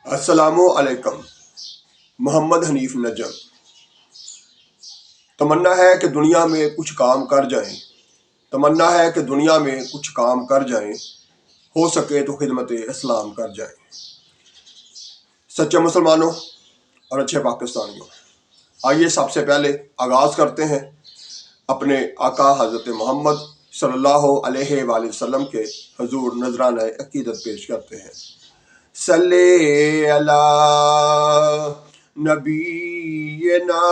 السلام علیکم۔ محمد حنیف نجم۔ تمنا ہے کہ دنیا میں کچھ کام کر جائیں، تمنا ہے کہ دنیا میں کچھ کام کر جائیں، ہو سکے تو خدمت اسلام کر جائیں۔ سچے مسلمانوں اور اچھے پاکستانیوں، آئیے سب سے پہلے آغاز کرتے ہیں اپنے آقا حضرت محمد صلی اللہ علیہ وآلہ وسلم کے حضور نذرانہ عقیدت پیش کرتے ہیں۔ صلی اللہ نبینا،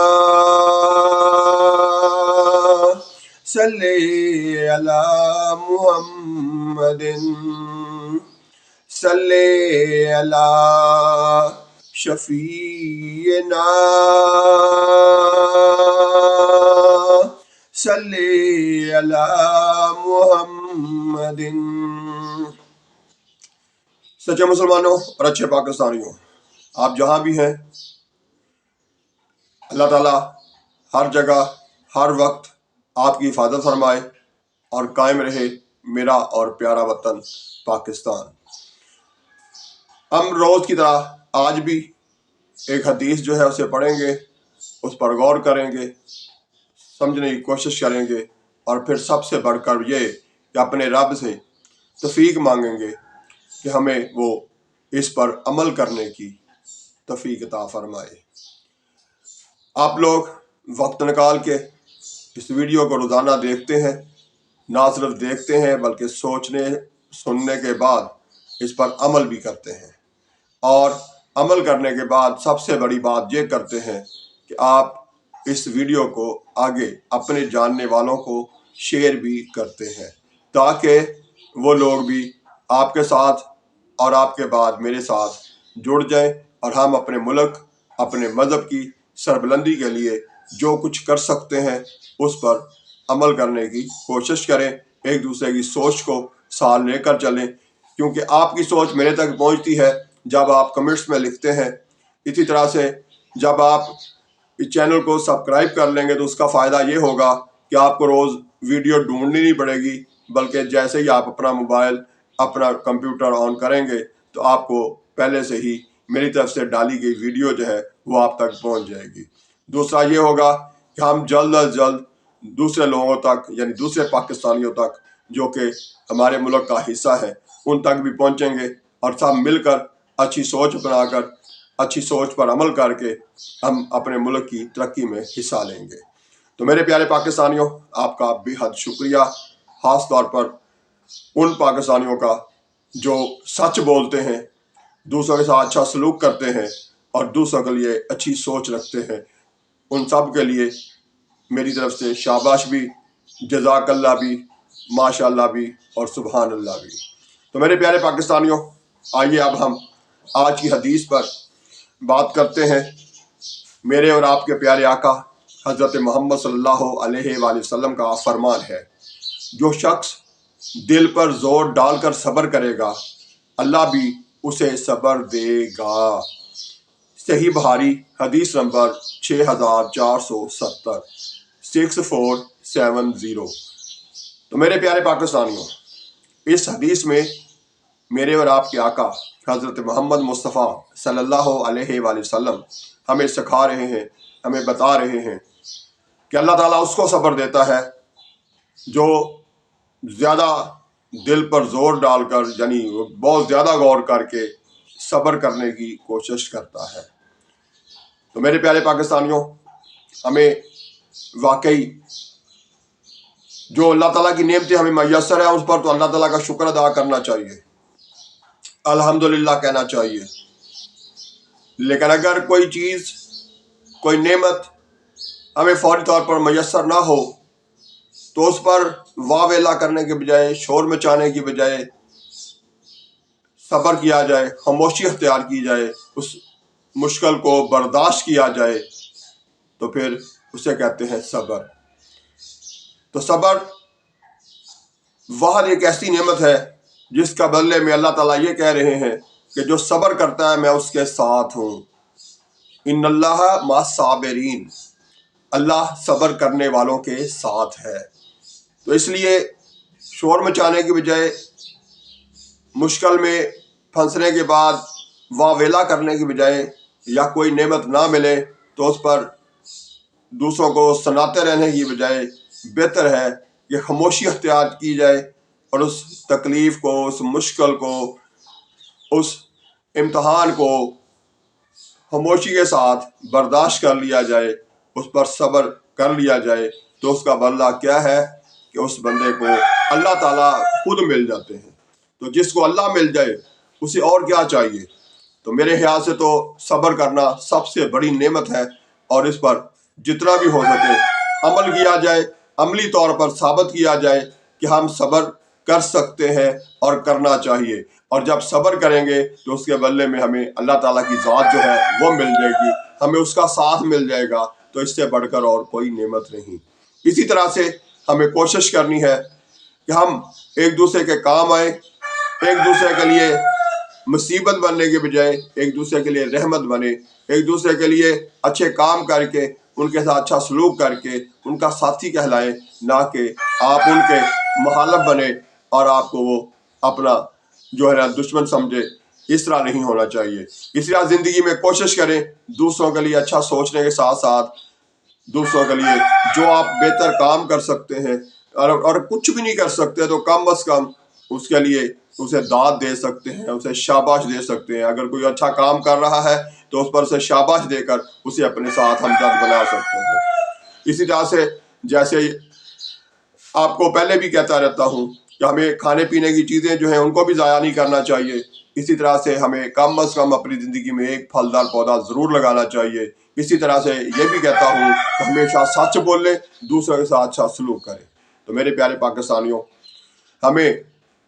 صلی اللہ محمد، صلی اللہ شفیعنا، صلی اللہ محمد۔ سچے مسلمانوں اور اچھے پاکستانیوں، آپ جہاں بھی ہیں، اللہ تعالیٰ ہر جگہ ہر وقت آپ کی حفاظت فرمائے اور قائم رہے میرا اور پیارا وطن پاکستان۔ ہم روز کی طرح آج بھی ایک حدیث جو ہے اسے پڑھیں گے، اس پر غور کریں گے، سمجھنے کی کوشش کریں گے، اور پھر سب سے بڑھ کر یہ کہ اپنے رب سے توفیق مانگیں گے کہ ہمیں وہ اس پر عمل کرنے کی توفیق عطا فرمائے۔ آپ لوگ وقت نکال کے اس ویڈیو کو روزانہ دیکھتے ہیں، نہ صرف دیکھتے ہیں بلکہ سوچنے سننے کے بعد اس پر عمل بھی کرتے ہیں، اور عمل کرنے کے بعد سب سے بڑی بات یہ کرتے ہیں کہ آپ اس ویڈیو کو آگے اپنے جاننے والوں کو شیئر بھی کرتے ہیں، تاکہ وہ لوگ بھی آپ کے ساتھ اور آپ کے بعد میرے ساتھ جڑ جائیں، اور ہم اپنے ملک، اپنے مذہب کی سربلندی کے لیے جو کچھ کر سکتے ہیں اس پر عمل کرنے کی کوشش کریں، ایک دوسرے کی سوچ کو ساتھ لے کر چلیں، کیونکہ آپ کی سوچ میرے تک پہنچتی ہے جب آپ کمنٹس میں لکھتے ہیں۔ اسی طرح سے جب آپ اس چینل کو سبسکرائب کر لیں گے تو اس کا فائدہ یہ ہوگا کہ آپ کو روز ویڈیو ڈھونڈنی نہیں پڑے گی، بلکہ جیسے ہی آپ اپنا موبائل، اپنا کمپیوٹر آن کریں گے تو آپ کو پہلے سے ہی میری طرف سے ڈالی گئی ویڈیو جو ہے وہ آپ تک پہنچ جائے گی۔ دوسرا یہ ہوگا کہ ہم جلد از جلد دوسرے لوگوں تک، یعنی دوسرے پاکستانیوں تک جو کہ ہمارے ملک کا حصہ ہے، ان تک بھی پہنچیں گے، اور سب مل کر اچھی سوچ بنا کر، اچھی سوچ پر عمل کر کے ہم اپنے ملک کی ترقی میں حصہ لیں گے۔ تو میرے پیارے پاکستانیوں، آپ کا بے حد شکریہ، خاص طور پر ان پاکستانیوں کا جو سچ بولتے ہیں، دوسروں کے ساتھ اچھا سلوک کرتے ہیں اور دوسروں کے لیے اچھی سوچ رکھتے ہیں۔ ان سب کے لیے میری طرف سے شاباش بھی، جزاک اللہ بھی، ماشاء اللہ بھی، اور سبحان اللہ بھی۔ تو میرے پیارے پاکستانیوں، آئیے اب ہم آج کی حدیث پر بات کرتے ہیں۔ میرے اور آپ کے پیارے آقا حضرت محمد صلی اللہ علیہ وآلہ وسلم کا فرمان ہے، جو شخص دل پر زور ڈال کر صبر کرے گا، اللہ بھی اسے صبر دے گا۔ صحیح بخاری حدیث نمبر 6470، 6470۔ تو میرے پیارے پاکستانیوں، اس حدیث میں میرے اور آپ کے آقا حضرت محمد مصطفیٰ صلی اللہ علیہ وآلہ وسلم ہمیں سکھا رہے ہیں، ہمیں بتا رہے ہیں کہ اللہ تعالیٰ اس کو صبر دیتا ہے جو زیادہ دل پر زور ڈال کر، یعنی بہت زیادہ غور کر کے صبر کرنے کی کوشش کرتا ہے۔ تو میرے پیارے پاکستانیوں، ہمیں واقعی جو اللہ تعالیٰ کی نعمتیں ہمیں میسر ہیں اس پر تو اللہ تعالیٰ کا شکر ادا کرنا چاہیے، الحمدللہ کہنا چاہیے۔ لیکن اگر کوئی چیز، کوئی نعمت ہمیں فوری طور پر میسر نہ ہو تو اس پر واہ ویلا کرنے کے بجائے، شور مچانے کی بجائے صبر کیا جائے، خاموشی اختیار کی جائے، اس مشکل کو برداشت کیا جائے، تو پھر اسے کہتے ہیں صبر۔ تو صبر واحد ایک ایسی نعمت ہے جس کا بدلے میں اللہ تعالیٰ یہ کہہ رہے ہیں کہ جو صبر کرتا ہے میں اس کے ساتھ ہوں۔ ان اللہ مع الصابرین، اللہ صبر کرنے والوں کے ساتھ ہے۔ تو اس لیے شور مچانے کی بجائے، مشکل میں پھنسنے کے بعد واویلا کرنے کی بجائے یا کوئی نعمت نہ ملے تو اس پر دوسروں کو سناتے رہنے کی بجائے بہتر ہے کہ خاموشی اختیار کی جائے اور اس تکلیف کو، اس مشکل کو، اس امتحان کو خاموشی کے ساتھ برداشت کر لیا جائے، اس پر صبر کر لیا جائے، تو اس کا بدلہ کیا ہے کہ اس بندے کو اللہ تعالیٰ خود مل جاتے ہیں۔ تو جس کو اللہ مل جائے اسے اور کیا چاہیے؟ تو میرے خیال سے تو صبر کرنا سب سے بڑی نعمت ہے، اور اس پر جتنا بھی ہو سکے عمل کیا جائے، عملی طور پر ثابت کیا جائے کہ ہم صبر کر سکتے ہیں اور کرنا چاہیے، اور جب صبر کریں گے تو اس کے بدلے میں ہمیں اللہ تعالیٰ کی ذات جو ہے وہ مل جائے گی، ہمیں اس کا ساتھ مل جائے گا، تو اس سے بڑھ کر اور کوئی نعمت نہیں۔ اسی طرح سے ہمیں کوشش کرنی ہے کہ ہم ایک دوسرے کے کام آئیں، ایک دوسرے کے لیے مصیبت بننے کے بجائے ایک دوسرے کے لیے رحمت بنے، ایک دوسرے کے لیے اچھے کام کر کے ان کے ساتھ اچھا سلوک کر کے ان کا ساتھی کہلائیں، نہ کہ آپ ان کے مخالف بنے اور آپ کو وہ اپنا جو ہے نا دشمن سمجھے۔ اس طرح نہیں ہونا چاہیے۔ اس طرح زندگی میں کوشش کریں دوسروں کے لیے اچھا سوچنے کے ساتھ ساتھ دوسروں کے لیے جو آپ بہتر کام کر سکتے ہیں، اور کچھ بھی نہیں کر سکتے تو کم از کم اس کے لیے اسے داد دے سکتے ہیں، اسے شاباش دے سکتے ہیں۔ اگر کوئی اچھا کام کر رہا ہے تو اس پر اسے شاباش دے کر اسے اپنے ساتھ ہمدرد بنا سکتے ہیں۔ اسی طرح سے جیسے آپ کو پہلے بھی کہتا رہتا ہوں کہ ہمیں کھانے پینے کی چیزیں جو ہیں ان کو بھی ضائع نہیں کرنا چاہیے، اسی طرح سے ہمیں کم از کم اپنی زندگی میں ایک پھلدار پودا ضرور لگانا چاہیے۔ اسی طرح سے یہ بھی کہتا ہوں کہ ہمیشہ سچ بولیں، دوسروں کے ساتھ اچھا سلوک کریں۔ تو میرے پیارے پاکستانیوں، ہمیں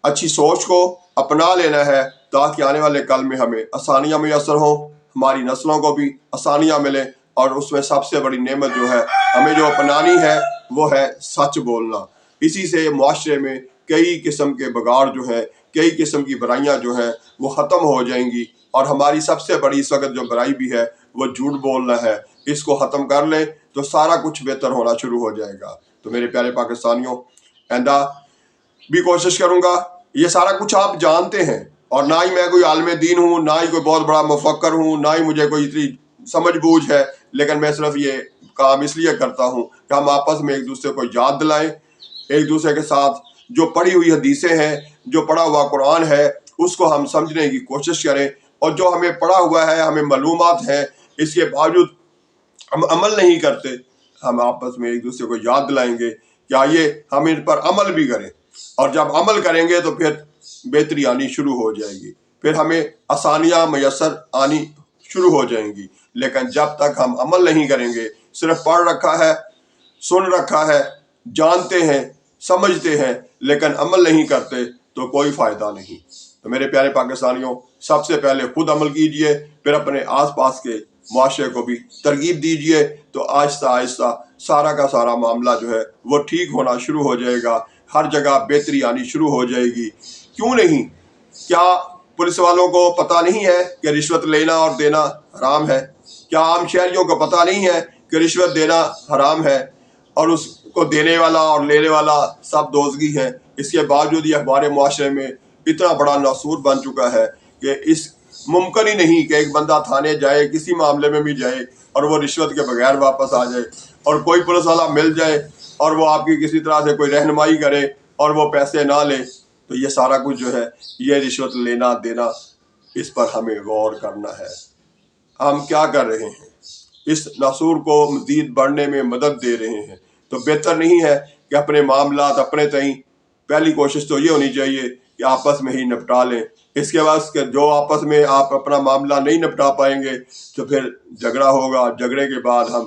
اچھی سوچ کو اپنا لینا ہے تاکہ آنے والے کل میں ہمیں آسانیاں میسر ہوں، ہماری نسلوں کو بھی آسانیاں ملیں، اور اس میں سب سے بڑی نعمت جو ہے ہمیں جو اپنانی ہے وہ ہے سچ بولنا۔ اسی سے معاشرے میں کئی قسم کے بگاڑ جو ہے، کئی قسم کی برائیاں جو ہیں وہ ختم ہو جائیں گی، اور ہماری سب سے بڑی اس وقت جو برائی بھی ہے وہ جھوٹ بولنا ہے۔ اس کو ختم کر لیں تو سارا کچھ بہتر ہونا شروع ہو جائے گا۔ تو میرے پیارے پاکستانیوں، آئندہ بھی کوشش کروں گا، یہ سارا کچھ آپ جانتے ہیں، اور نہ ہی میں کوئی عالم دین ہوں، نہ ہی کوئی بہت بڑا مفکر ہوں، نہ ہی مجھے کوئی اتنی سمجھ بوجھ ہے، لیکن میں صرف یہ کام اس لیے کرتا ہوں کہ ہم آپس میں ایک دوسرے کو یاد دلائیں، ایک دوسرے کے ساتھ جو پڑھی ہوئی حدیثیں ہیں، جو پڑھا ہوا قرآن ہے، اس کو ہم سمجھنے کی کوشش کریں، اور جو ہمیں پڑھا ہوا ہے، ہمیں معلومات ہیں، اس کے باوجود ہم عمل نہیں کرتے، ہم آپس میں ایک دوسرے کو یاد دلائیں گے کہ آئیے ہم ان پر عمل بھی کریں، اور جب عمل کریں گے تو پھر بہتری آنی شروع ہو جائے گی، پھر ہمیں آسانیاں میسر آنی شروع ہو جائیں گی۔ لیکن جب تک ہم عمل نہیں کریں گے، صرف پڑھ رکھا ہے، سن رکھا ہے، جانتے ہیں، سمجھتے ہیں، لیکن عمل نہیں کرتے تو کوئی فائدہ نہیں۔ تو میرے پیارے پاکستانیوں، سب سے پہلے خود عمل کیجئے، پھر اپنے آس پاس کے معاشرے کو بھی ترغیب دیجئے، تو آہستہ آہستہ سارا کا سارا معاملہ جو ہے وہ ٹھیک ہونا شروع ہو جائے گا، ہر جگہ بہتری آنی شروع ہو جائے گی۔ کیوں نہیں؟ کیا پولیس والوں کو پتہ نہیں ہے کہ رشوت لینا اور دینا حرام ہے؟ کیا عام شہریوں کو پتہ نہیں ہے کہ رشوت دینا حرام ہے، اور اس کو دینے والا اور لینے والا سب دوزگی ہے؟ اس کے باوجود یہ ہمارے معاشرے میں اتنا بڑا ناسور بن چکا ہے کہ اس ممکن ہی نہیں کہ ایک بندہ تھانے جائے، کسی معاملے میں بھی جائے، اور وہ رشوت کے بغیر واپس آ جائے، اور کوئی پولیس والا مل جائے اور وہ آپ کی کسی طرح سے کوئی رہنمائی کرے اور وہ پیسے نہ لے۔ تو یہ سارا کچھ جو ہے یہ رشوت لینا دینا، اس پر ہمیں غور کرنا ہے۔ ہم کیا کر رہے ہیں؟ اس ناسور کو مزید بڑھنے میں مدد دے رہے ہیں۔ تو بہتر نہیں ہے کہ اپنے معاملات اپنے تئیں، پہلی کوشش تو یہ ہونی چاہیے کہ آپس میں ہی نپٹا لیں۔ اس کے بعد کہ جو آپس میں آپ اپنا معاملہ نہیں نپٹا پائیں گے تو پھر جھگڑا ہوگا، جھگڑے کے بعد ہم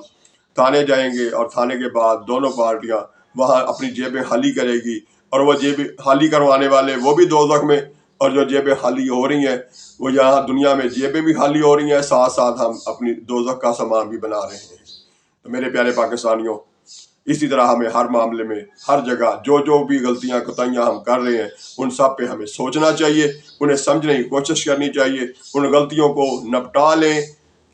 تھانے جائیں گے، اور تھانے کے بعد دونوں پارٹیاں وہاں اپنی جیبیں خالی کرے گی، اور وہ جیبیں خالی کروانے والے وہ بھی دوزخ میں، اور جو جیبیں خالی ہو رہی ہیں وہ یہاں دنیا میں جیبیں بھی خالی ہو رہی ہیں، ساتھ ساتھ ہم اپنی دوزخ کا سامان بھی بنا رہے ہیں۔ تو میرے پیارے پاکستانیوں، اسی طرح ہمیں ہر معاملے میں، ہر جگہ جو بھی غلطیاں کوتاہیاں ہم کر رہے ہیں، ان سب پہ ہمیں سوچنا چاہیے، انہیں سمجھنے کی کوشش کرنی چاہیے، ان غلطیوں کو نپٹا لیں،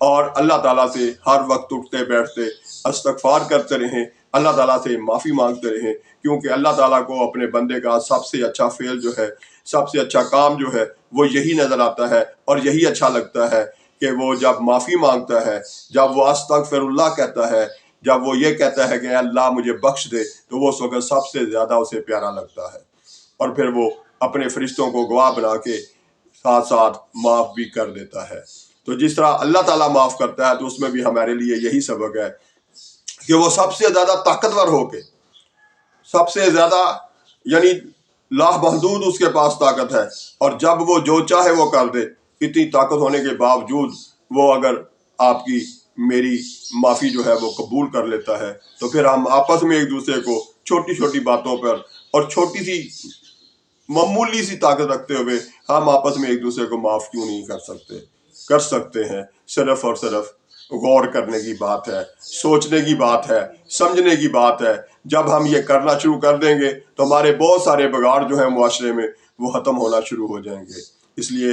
اور اللہ تعالیٰ سے ہر وقت اٹھتے بیٹھتے استغفار کرتے رہیں، اللہ تعالیٰ سے معافی مانگتے رہیں، کیونکہ اللہ تعالیٰ کو اپنے بندے کا سب سے اچھا فعل جو ہے سب سے اچھا کام جو ہے وہ یہی نظر آتا ہے اور یہی اچھا لگتا ہے کہ وہ جب معافی مانگتا ہے، جب وہ استغفر اللہ کہتا ہے، جب وہ یہ کہتا ہے کہ اے اللہ مجھے بخش دے، تو وہ اس وقت سب سے زیادہ اسے پیارا لگتا ہے، اور پھر وہ اپنے فرشتوں کو گواہ بنا کے ساتھ ساتھ معاف بھی کر دیتا ہے۔ تو جس طرح اللہ تعالیٰ معاف کرتا ہے، تو اس میں بھی ہمارے لیے یہی سبق ہے کہ وہ سب سے زیادہ طاقتور ہو کے، سب سے زیادہ یعنی لا محدود اس کے پاس طاقت ہے، اور جب وہ جو چاہے وہ کر دے، اتنی طاقت ہونے کے باوجود وہ اگر آپ کی میری معافی جو ہے وہ قبول کر لیتا ہے، تو پھر ہم آپس میں ایک دوسرے کو چھوٹی چھوٹی باتوں پر اور چھوٹی سی معمولی سی طاقت رکھتے ہوئے ہم آپس میں ایک دوسرے کو معاف کیوں نہیں کر سکتے ہیں۔ صرف اور صرف غور کرنے کی بات ہے، سوچنے کی بات ہے، سمجھنے کی بات ہے۔ جب ہم یہ کرنا شروع کر دیں گے تو ہمارے بہت سارے بگاڑ جو ہیں معاشرے میں وہ ختم ہونا شروع ہو جائیں گے۔ اس لیے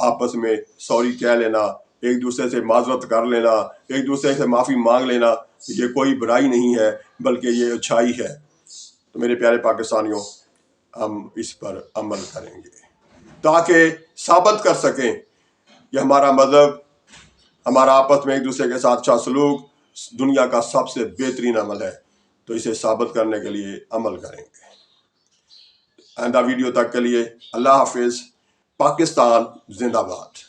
آپس میں سوری کہہ لینا، ایک دوسرے سے معذرت کر لینا، ایک دوسرے سے معافی مانگ لینا، یہ کوئی برائی نہیں ہے بلکہ یہ اچھائی ہے۔ تو میرے پیارے پاکستانیوں، ہم اس پر عمل کریں گے تاکہ ثابت کر سکیں کہ ہمارا مذہب، ہمارا آپس میں ایک دوسرے کے ساتھ اچھا سلوک دنیا کا سب سے بہترین عمل ہے۔ تو اسے ثابت کرنے کے لیے عمل کریں گے۔ آئندہ ویڈیو تک کے لیے اللہ حافظ۔ پاکستان زندہ باد۔